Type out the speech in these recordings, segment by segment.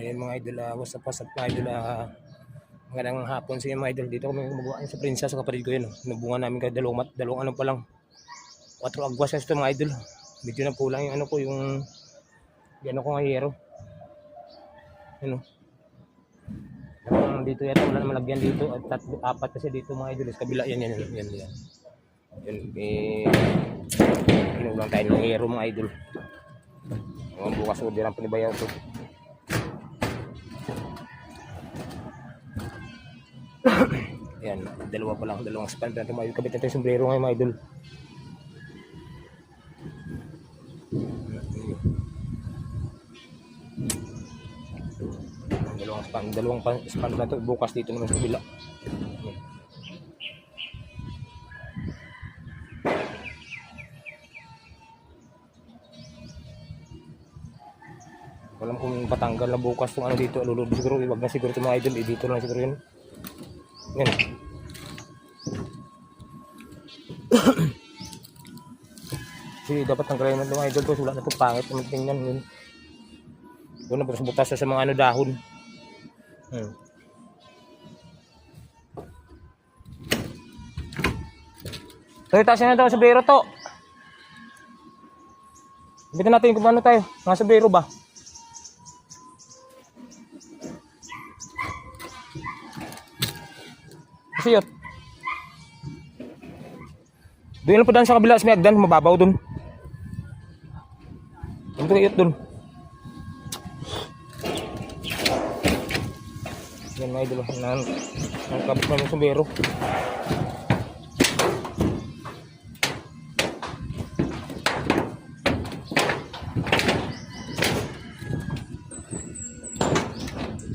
Ayan mga idol, what's up mga idol, magandang hapon sa inyo mga idol. Dito kami gumagawa sa Prinsya sa kapatid ko yun. Nabunga namin kahit dalawang ano pa lang. 4 agwas na ito mga idol. Medyo na po lang yung ano ko, yung ko nga hero. Ano? Dito yata wala naman lagyan dito at 4 kasi dito mga idol. Sa kabila yan. Yun, kinulang tayo ng hero mga idol. Ang bukas order ang panibayaw to. Yan, dalawang span natin mga idol. Kabit natin yung sombrero ngayon mga idol. Dalawang span na to bukas dito naman sa kabila. Yan. Walang kung patanggal na bukas kung ano dito, lulod siguro, wag na siguro ito mga idol, dito lang siguro yun. Yan. Kasi dapat tanggalin naman mga idol ko, wala na itong pangit naman tingnan yun. Doon na butas sa mga ano dahon. So itasin na daw sa sombrero to. Bitin natin kung ano tayo, mga sombrero ba? Kasi yun. Doon lang po daan sa kabila sa may agdan, mababaw doon. Ito kayot doon. Yan mga idol, nangkabit na yung sombrero.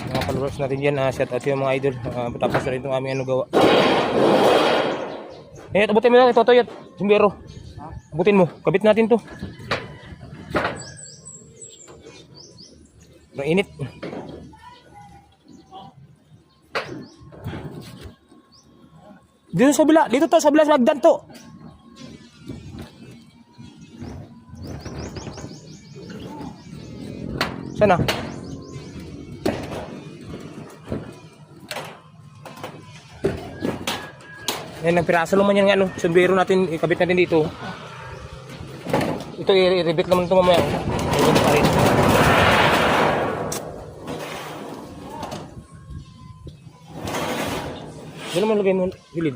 Mga followers natin dyan, shout out yung mga idol. Patapos na rin itong aming ano gawa. Abutin mo lang ito, yun, sombrero. Abutin mo, kabit natin to. Ang init. Dito sa kabila, dito to, sa kabila sa magdan to. Sana. Yan, nagpiraso naman yan nga, no? Sombrero natin, ikabit natin dito. Ito, i-rebit naman ito mamaya. Ito pa rin. Diyan naman lagay mo, gilid.